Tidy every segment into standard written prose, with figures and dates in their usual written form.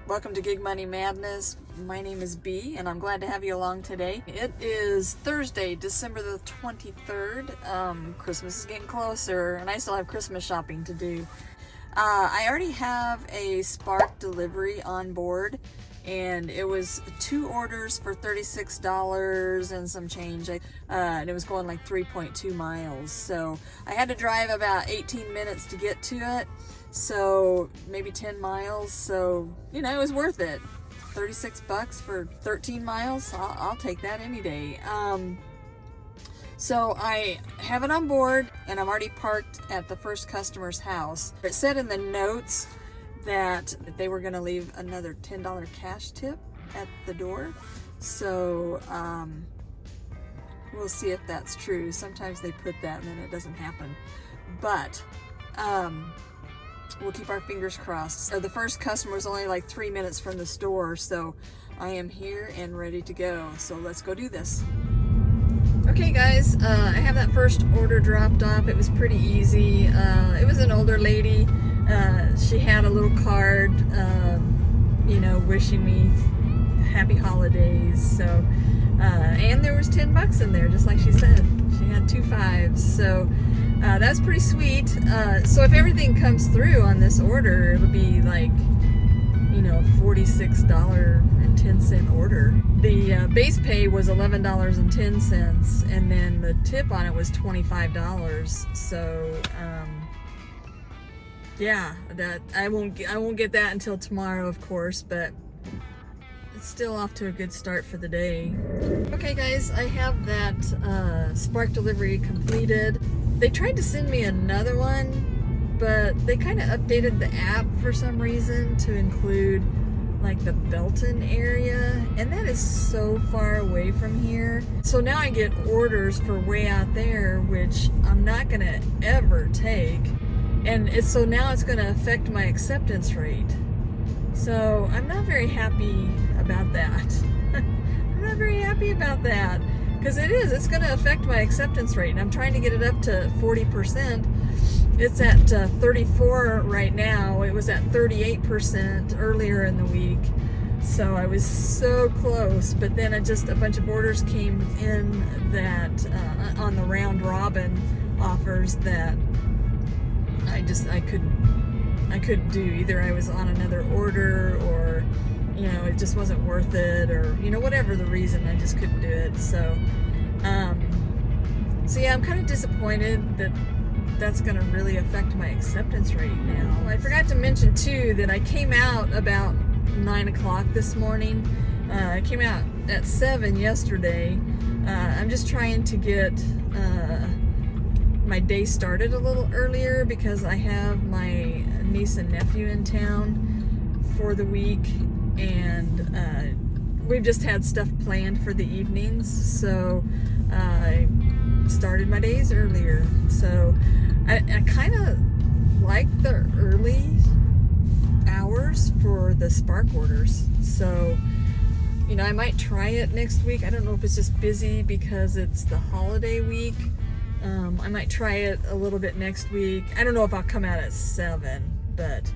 Welcome to Gig Money Madness. My name is B, and I'm glad to have you along today. It is Thursday, December the 23rd. Christmas is getting closer, and I still have Christmas shopping to do. I already have a Spark delivery on board, and it was 2 orders for $36 and some change, and it was going like 3.2 miles. So I had to drive about 18 minutes to get to it. So maybe 10 miles, so it was worth it. 36 bucks for 13 miles, I'll take that any day. So I have it on board, and I'm already parked at the first customer's house. It said in the notes that they were gonna leave another $10 cash tip at the door. So we'll see if that's true. Sometimes they put that and then it doesn't happen. But we'll keep our fingers crossed. So the first customer was only like 3 minutes from the store, so I am here and ready to go. So let's go do this. Okay guys, I have that first order dropped off. It was pretty easy. It was an older lady. She had a little card, wishing me happy holidays. So, and there was 10 bucks in there, just like she said. She had 2 5s. So that's pretty sweet. So if everything comes through on this order, it would be like, $46.10 order. The base pay was $11.10, and then the tip on it was $25. So yeah, that I won't get that until tomorrow, of course, but it's still off to a good start for the day. Okay guys, I have that Spark delivery completed. They tried to send me another one, but they kind of updated the app for some reason to include like the Belton area, and that is so far away from here. So now I get orders for way out there, which I'm not gonna ever take, and so now it's gonna affect my acceptance rate. So I'm not very happy about that. I'm not very happy about that, because it's going to affect my acceptance rate, and I'm trying to get it up to 40%. It's at 34 right now. It was at 38% earlier in the week, so I was so close. But then a bunch of orders came in that on the round robin offers that I couldn't do. Either I was on another order, or it just wasn't worth it, or whatever the reason, I just couldn't do it. So yeah, I'm kind of disappointed that that's going to really affect my acceptance rate now. I forgot to mention too that I came out about 9 o'clock this morning. I came out at 7 yesterday. I'm just trying to get my day started a little earlier, because I have my niece and nephew in town for the week, and we've just had stuff planned for the evenings, so I started my days earlier. So I kind of like the early hours for the Spark orders. So I might try it next week. I don't know if it's just busy because it's the holiday week. I might try it a little bit next week. I don't know if I'll come out at 7, but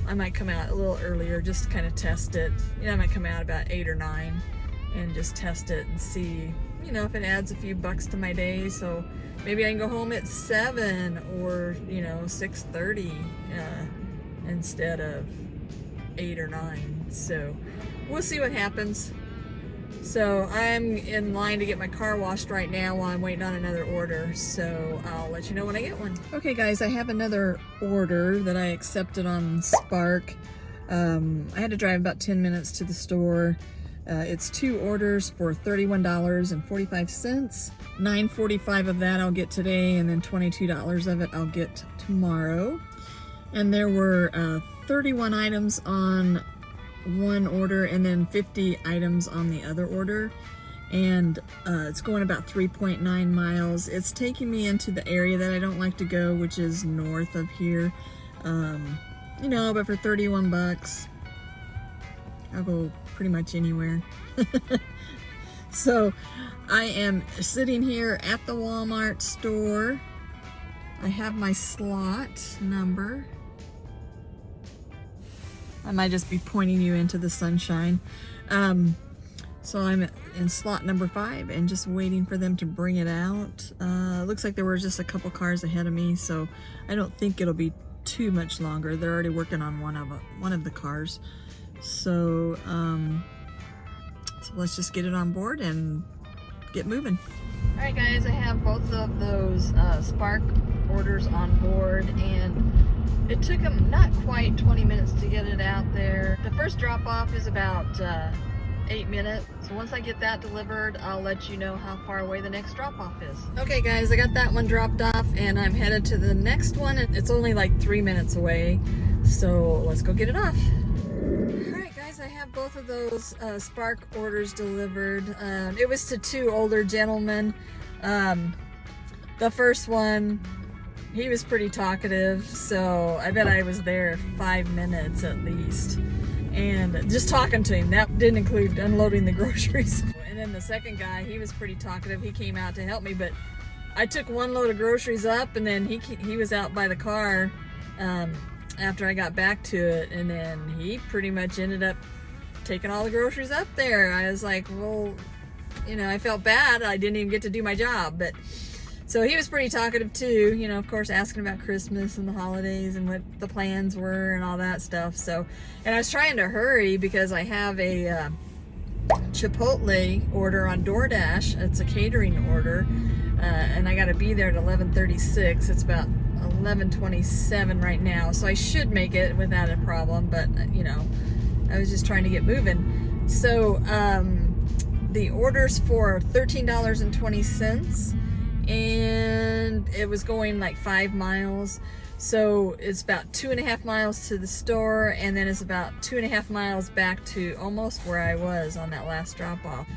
I might come out a little earlier just to kind of test it. I might come out about 8 or 9 and just test it and see, if it adds a few bucks to my day. So maybe I can go home at 7 or, 6:30 instead of 8 or 9. So we'll see what happens. So I'm in line to get my car washed right now while I'm waiting on another order. So I'll let you know when I get one. Okay guys, I have another order that I accepted on Spark. I had to drive about 10 minutes to the store. It's 2 orders for $31.45. $9.45 of that I'll get today, and then $22 of it I'll get tomorrow. And there were 31 items on one order, and then 50 items on the other order, and it's going about 3.9 miles. It's taking me into the area that I don't like to go, which is north of here. But for 31 bucks I'll go pretty much anywhere. So I am sitting here at the Walmart store. I have my slot number. I might just be pointing you into the sunshine. So I'm in slot number 5 and just waiting for them to bring it out. Looks like there were just a couple cars ahead of me, so I don't think it'll be too much longer. They're already working on one of the cars. So, so let's just get it on board and get moving. All right, guys, I have both of those Spark orders on board, and it took them not quite 20 minutes to get it out there. The first drop off is about 8 minutes. So once I get that delivered, I'll let you know how far away the next drop off is. Okay, guys, I got that one dropped off and I'm headed to the next one. It's only like 3 minutes away. So let's go get it off. All right, guys, I have both of those Spark orders delivered. It was to 2 older gentlemen. The first one, he was pretty talkative, so I bet I was there 5 minutes at least. And just talking to him, that didn't include unloading the groceries. And then the second guy, he was pretty talkative. He came out to help me, but I took 1 load of groceries up, and then he was out by the car after I got back to it, and then he pretty much ended up taking all the groceries up there. I was like, well, you know, I felt bad. I didn't even get to do my job, but so he was pretty talkative too, you know, of course, asking about Christmas and the holidays and what the plans were and all that stuff. So, and I was trying to hurry because I have a Chipotle order on DoorDash. It's a catering order, and I got to be there at 11:36. It's about 11:27 right now, so I should make it without a problem, but you know, I was just trying to get moving. So, the order's for $13.20. And it was going like 5 miles, so it's about 2.5 miles to the store, and then it's about 2.5 miles back to almost where I was on that last drop off.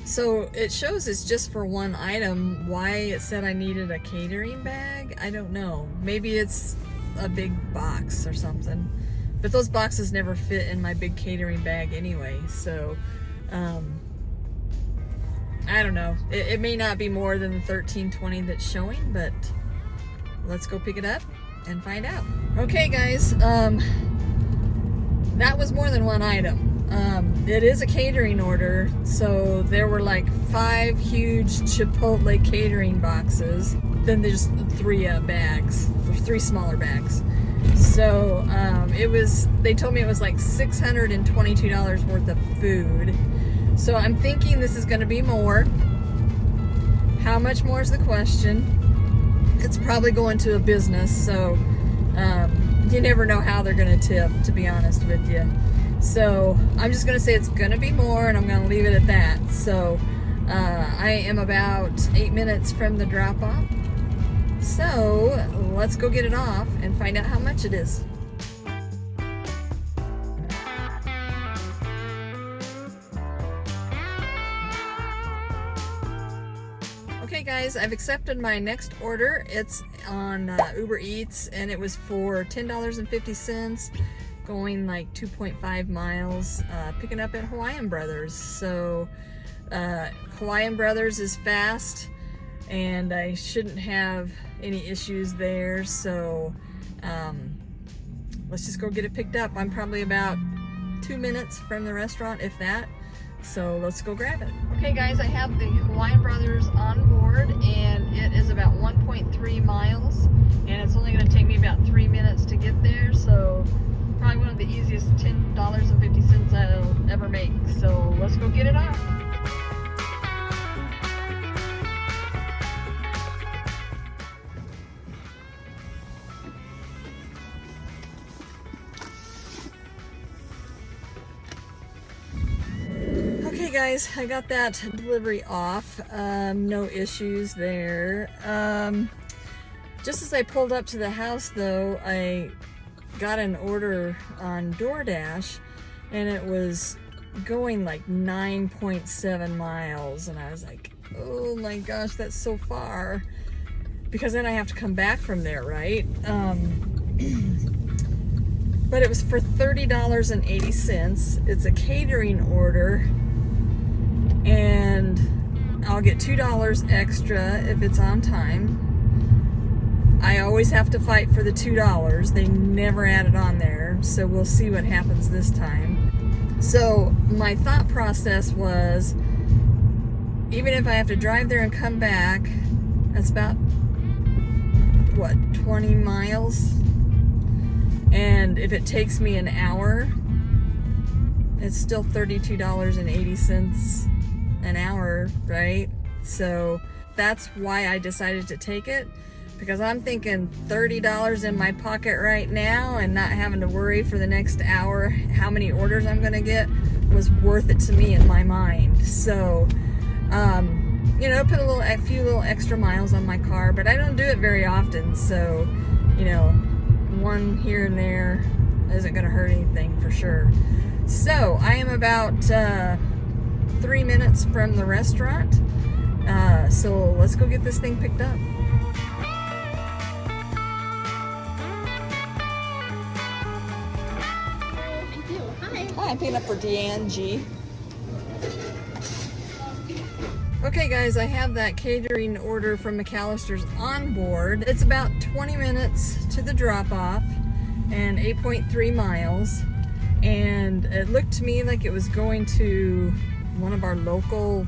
So it shows it's just for 1 item. Why it said I needed a catering bag, I don't know. Maybe it's a big box or something, but those boxes never fit in my big catering bag anyway, so I don't know. It may not be more than the $13.20 that's showing, but let's go pick it up and find out. Okay, guys, that was more than 1 item. It is a catering order, so there were like 5 huge Chipotle catering boxes. Then there's 3 bags, or 3 smaller bags. So they told me it was like $622 worth of food. So I'm thinking this is going to be more. How much more is the question. It's probably going to a business, so you never know how they're going to tip, to be honest with you. So I'm just going to say it's going to be more, and I'm going to leave it at that. So I am about 8 minutes from the drop-off. So let's go get it off and find out how much it is. Okay, guys, I've accepted my next order. It's on UberEats, and it was for $10.50, going like 2.5 miles, picking up at Hawaiian Brothers. So Hawaiian Brothers is fast, and I shouldn't have any issues there. So let's just go get it picked up. I'm probably about 2 minutes from the restaurant, if that. So let's go grab it. Okay, guys, I have the Hawaiian Brothers on board, and it is about 1.3 miles, and it's only going to take me about 3 minutes to get there. So probably one of the easiest $10.50 I'll ever make. So let's go get it off. Okay, guys, I got that delivery off. No issues there. Just as I pulled up to the house, though, I got an order on DoorDash, and it was going like 9.7 miles, and I was like, oh my gosh, that's so far, because then I have to come back from there, right? But it was for $30.80. It's a catering order, and I'll get $2 extra if it's on time. I always have to fight for the $2. They never add it on there, so we'll see what happens this time. So my thought process was, even if I have to drive there and come back, that's about, what, 20 miles? And if it takes me an hour, it's still $32.80 an hour, right? So that's why I decided to take it, because I'm thinking $30 in my pocket right now and not having to worry for the next hour how many orders I'm gonna get was worth it to me in my mind. So, you know, put a few little extra miles on my car, but I don't do it very often. So, you know, one here and there isn't gonna hurt anything for sure. So I am about 3 minutes from the restaurant. So let's go get this thing picked up. Thank you. Hi. Hi, I'm picking up for Deanne G. Okay guys, I have that catering order from Mcallister's on board. It's about 20 minutes to the drop-off and 8.3 miles. And it looked to me like it was going to one of our local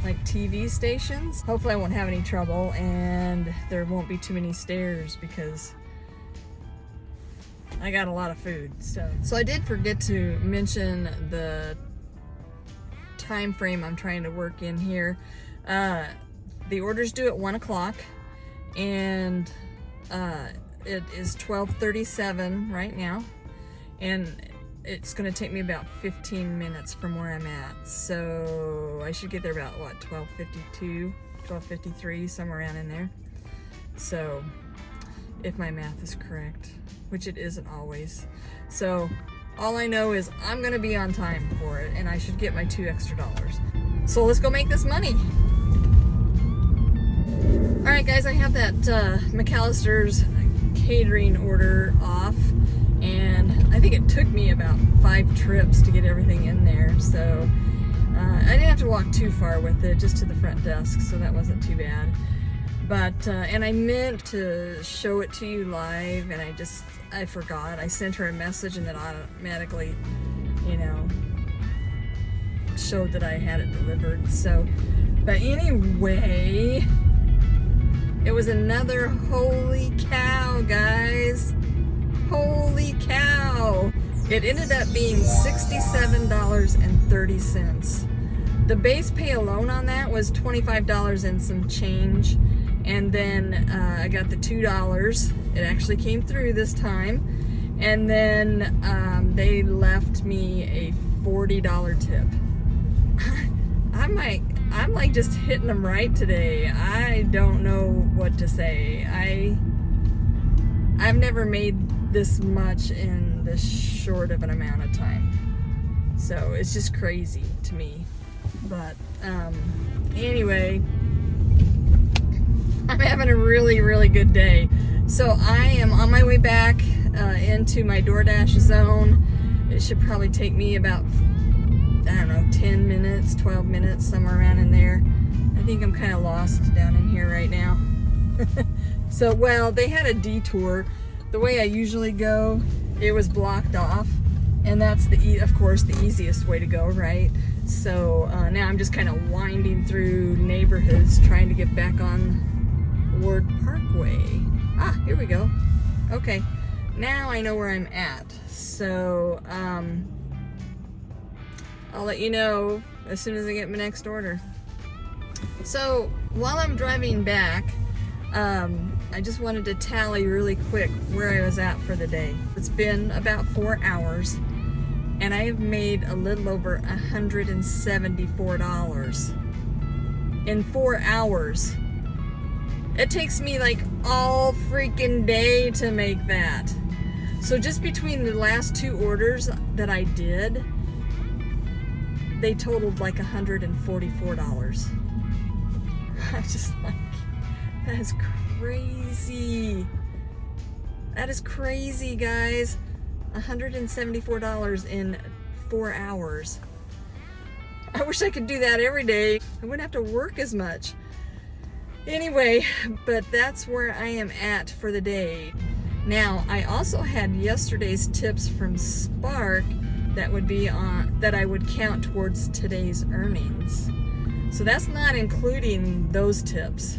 like TV stations. Hopefully I won't have any trouble and there won't be too many stairs because I got a lot of food. So I did forget to mention the time frame I'm trying to work in here. The order's due at 1 o'clock and it is 12:37 right now, and it's gonna take me about 15 minutes from where I'm at. So I should get there about what, 12:52, 12:53, somewhere around in there. So if my math is correct, which it isn't always. So all I know is I'm gonna be on time for it and I should get my $2 extra. So let's go make this money. All right guys, I have that Mcallister's catering order off, and I think it took me about 5 trips to get everything in there. So I didn't have to walk too far with it, just to the front desk, so that wasn't too bad. But, and I meant to show it to you live, and I forgot. I sent her a message and it automatically, you know, showed that I had it delivered. So, but anyway, it was another holy cow, guys. Holy cow. It ended up being $67.30. The base pay alone on that was $25 and some change. And then I got the $2. It actually came through this time. And then they left me a $40 tip. I'm like just hitting them right today. I don't know what to say. I've never made this much in this short of an amount of time. So it's just crazy to me. But anyway, I'm having a really, really good day. So I am on my way back into my DoorDash zone. It should probably take me about, I don't know, 10 minutes, 12 minutes, somewhere around in there. I think I'm kind of lost down in here right now. So, well, they had a detour. The way I usually go, it was blocked off. And that's, of course, the easiest way to go, right? So now I'm just kind of winding through neighborhoods trying to get back on Ward Parkway. Ah, here we go. Okay, now I know where I'm at. So I'll let you know as soon as I get my next order. So while I'm driving back, I just wanted to tally really quick where I was at for the day. It's been about 4 hours and I have made a little over $174 in 4 hours. It takes me like all freaking day to make that. So just between the last 2 orders that I did, they totaled like $144. I'm just like, that is crazy. That is crazy, guys. $174 in 4 hours. I wish I could do that every day. I wouldn't have to work as much. Anyway, but that's where I am at for the day. Now, I also had yesterday's tips from Spark that would be on, that I would count towards today's earnings. So that's not including those tips.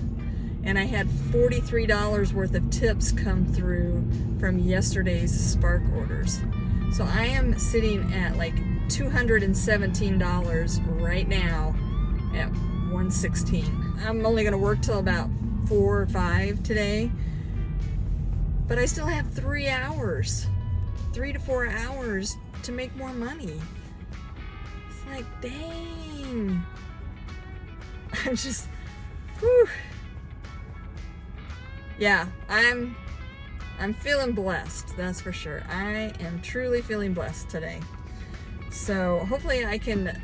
And I had $43 worth of tips come through from yesterday's Spark orders. So I am sitting at like $217 right now at 116. I'm only gonna work till about 4 or 5 today, but I still have 3 hours, 3 to 4 hours to make more money. It's like, dang. I'm just, whew. Yeah, I'm feeling blessed, that's for sure. I am truly feeling blessed today. So hopefully I can,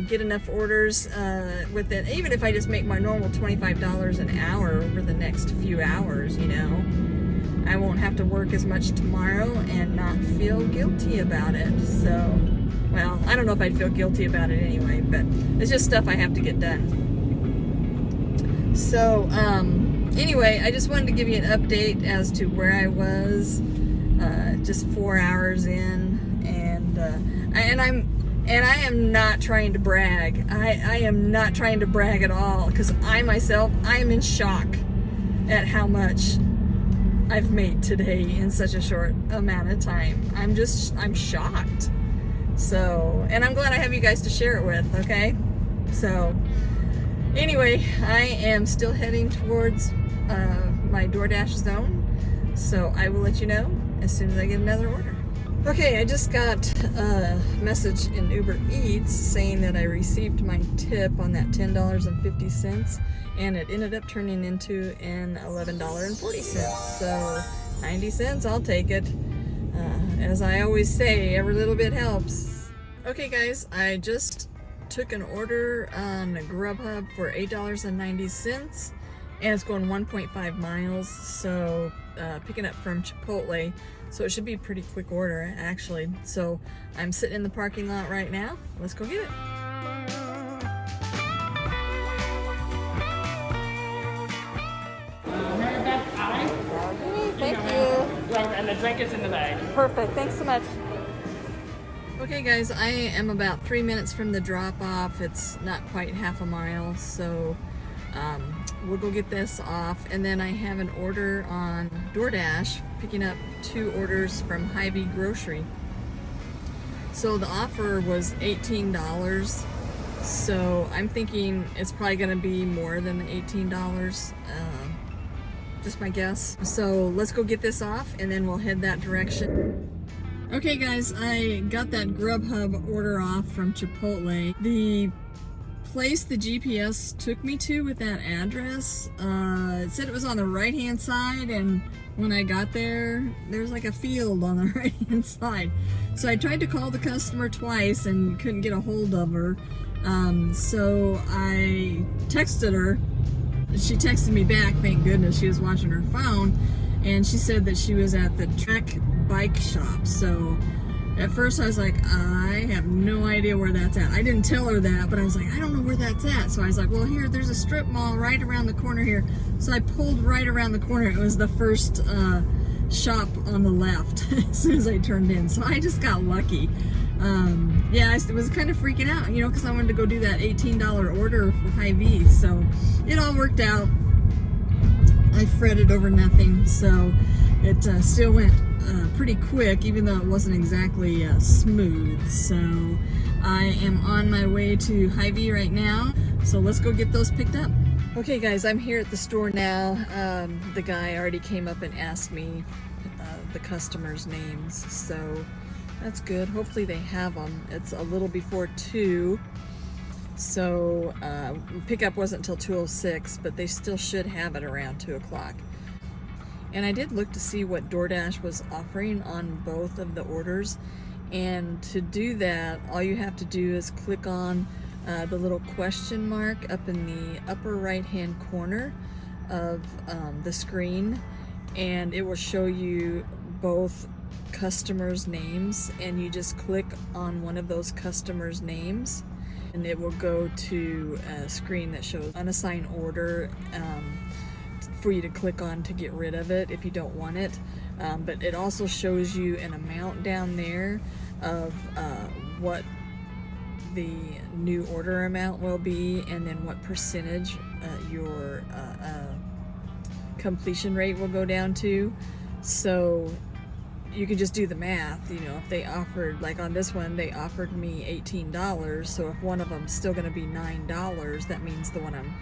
get enough orders with it, even if I just make my normal $25 an hour over the next few hours, I won't have to work as much tomorrow and not feel guilty about it. So, well, I don't know if I'd feel guilty about it anyway, but it's just stuff I have to get done. So, anyway, I just wanted to give you an update as to where I was, just 4 hours in, and I am not trying to brag. I am not trying to brag at all, because I am in shock at how much I've made today in such a short amount of time. I'm shocked. So, and I'm glad I have you guys to share it with, okay? So, anyway, I am still heading towards my DoorDash zone, so I will let you know as soon as I get another order. Okay, I just got a message in UberEats saying that I received my tip on that $10.50, and it ended up turning into an $11.40. So 90 cents, I'll take it. As I always say, every little bit helps. Okay guys, I just took an order on Grubhub for $8.90, and it's going 1.5 miles, so picking up from Chipotle, so it should be a pretty quick order actually. So I'm sitting in the parking lot right now. Let's go get it. Thank you. And the drink is in the bag. Perfect, thanks so much. Okay guys, I am about 3 minutes from the drop off. It's not quite half a mile, so we'll go get this off, and then I have an order on DoorDash, picking up 2 orders from Hy-Vee grocery. So the offer was $18, so I'm thinking it's probably gonna be more than the $18, just my guess. So let's go get this off and then we'll head that direction. Okay guys, I got that Grubhub order off from Chipotle. The place the GPS took me to with that address, it said it was on the right hand side, and when I got there, there's like a field on the right hand side. So I tried to call the customer twice and couldn't get a hold of her. So I texted her. She texted me back, thank goodness. She was watching her phone, and she said that she was at the Trek bike shop. So at first I was like, I have no idea where that's at. I didn't tell her that, but I was like, I don't know where that's at. So I was like, well, here, there's a strip mall right around the corner here. So I pulled right around the corner. It was the first shop on the left as soon as I turned in. So I just got lucky. Yeah, I was kind of freaking out, because I wanted to go do that $18 order for Hy-Vee. So it all worked out. I fretted over nothing, so it still went pretty quick, even though it wasn't exactly smooth. So I am on my way to Hy-Vee right now, so let's go get those picked up. Okay guys, I'm here at the store now. The guy already came up and asked me the customers' names, so that's good. Hopefully they have them. It's a little before 2. So pickup wasn't until 2:06, but they still should have it around 2 o'clock. And I did look to see what DoorDash was offering on both of the orders. And to do that, all you have to do is click on the little question mark up in the upper right hand corner of the screen, and it will show you both customers' names, and you just click on one of those customers' names, and it will go to a screen that shows unassigned order for you to click on to get rid of it if you don't want it. But it also shows you an amount down there of what the new order amount will be, and then what percentage your completion rate will go down to. So you can just do the math. You know, if they offered, like on this one, they offered me $18, so if one of them's still going to be $9, that means the one I'm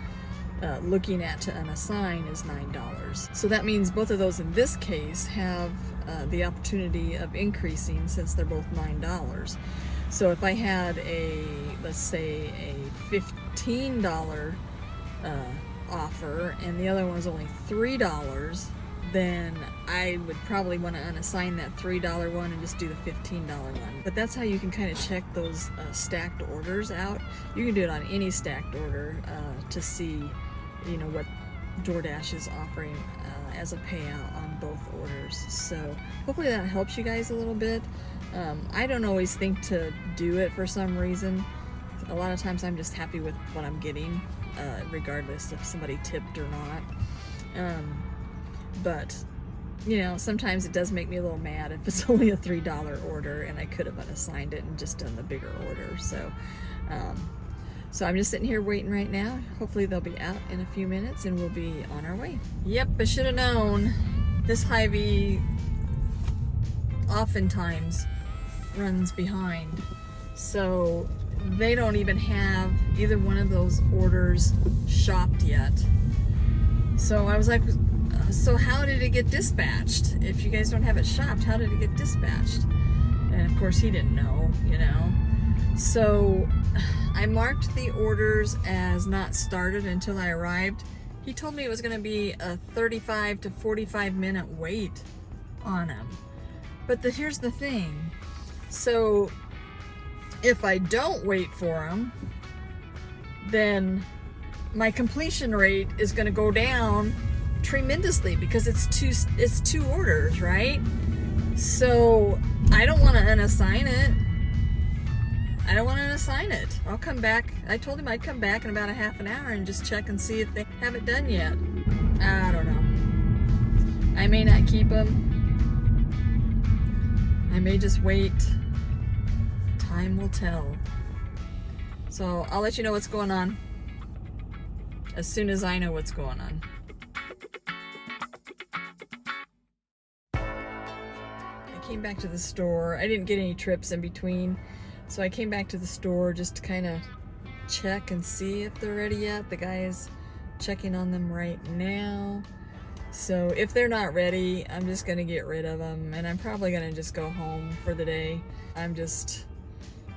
looking at to unassign is $9. So that means both of those in this case have the opportunity of increasing, since they're both $9. So if I had let's say a $15 offer and the other one was only $3, then I would probably want to unassign that $3 one and just do the $15 one. But that's how you can kind of check those stacked orders out. You can do it on any stacked order to see, you know, what DoorDash is offering as a payout on both orders. So hopefully that helps you guys a little bit. I don't always think to do it for some reason. A lot of times I'm just happy with what I'm getting, regardless if somebody tipped or not. But you know, sometimes it does make me a little mad if it's only a $3 order and I could have unassigned it and just done the bigger order. So so I'm just sitting here waiting right now. Hopefully they'll be out in a few minutes and we'll be on our way. Yep, I should have known. This Hy-Vee oftentimes runs behind. So they don't even have either one of those orders shopped yet. So I was like, so how did it get dispatched? If you guys don't have it shopped, how did it get dispatched? And of course he didn't know, you know. So I marked the orders as not started until I arrived. He told me it was going to be a 35 to 45 minute wait on them. But here's the thing. So if I don't wait for them, then my completion rate is going to go down tremendously because it's two orders, right? So I don't want to unassign it. I don't want to assign it. I'll come back. I told him I'd come back in about a half an hour and just check and see if they have it done yet. I don't know. I may not keep them. I may just wait. Time will tell. So I'll let you know what's going on as soon as I know what's going on. I came back to the store. I didn't get any trips in between. So I came back to the store just to kind of check and see if they're ready yet. The guy is checking on them right now. So if they're not ready, I'm just going to get rid of them. And I'm probably going to just go home for the day. I'm just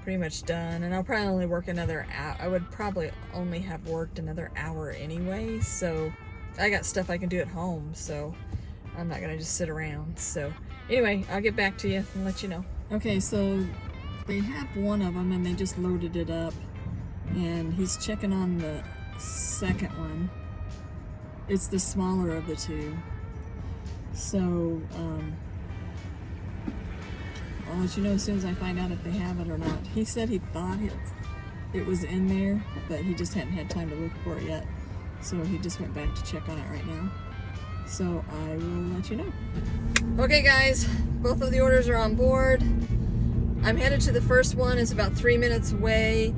pretty much done. And I'll probably only work another hour. I would probably only have worked another hour anyway. So I got stuff I can do at home. So I'm not going to just sit around. So anyway, I'll get back to you and let you know. Okay, so they have one of them and they just loaded it up and he's checking on the second one. It's the smaller of the two. So I'll let you know as soon as I find out if they have it or not. He said he thought it was in there, but he just hadn't had time to look for it yet. So he just went back to check on it right now. So I will let you know. Okay guys, both of the orders are on board. I'm headed to the first one. It's about 3 minutes away.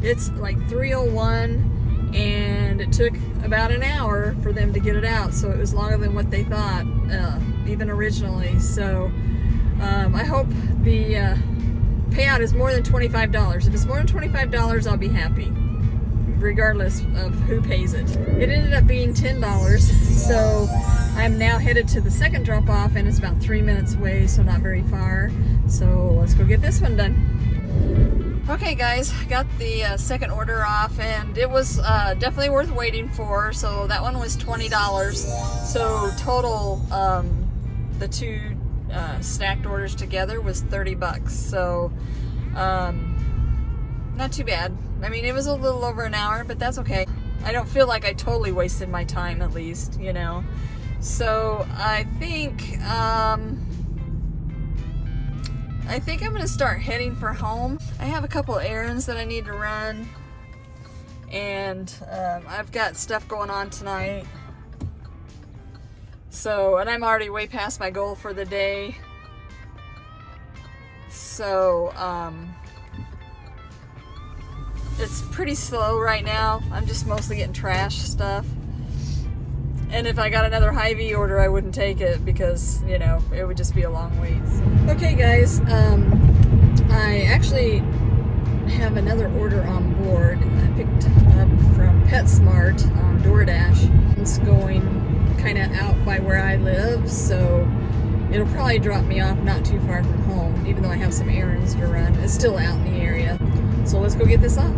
It's like 3:01 and it took about an hour for them to get it out. So it was longer than what they thought, even originally. So I hope the payout is more than $25. If it's more than $25, I'll be happy, regardless of who pays it. It ended up being $10. So I'm now headed to the second drop off and it's about 3 minutes away, so not very far. So let's go get this one done. Okay guys, got the second order off and it was definitely worth waiting for. So that one was $20. So total, the two stacked orders together was $30. So not too bad. I mean, it was a little over an hour, but that's okay. I don't feel like I totally wasted my time, at least, you know. So I think I think I'm gonna start heading for home. I have a couple errands that I need to run, and I've got stuff going on tonight. So, and I'm already way past my goal for the day. So, it's pretty slow right now. I'm just mostly getting trash stuff. And if I got another Hy-Vee order, I wouldn't take it because, you know, it would just be a long wait. So. Okay, guys, I actually have another order on board. I picked up from PetSmart on DoorDash. It's going kind of out by where I live, so it'll probably drop me off not too far from home, even though I have some errands to run. It's still out in the area. So let's go get this off.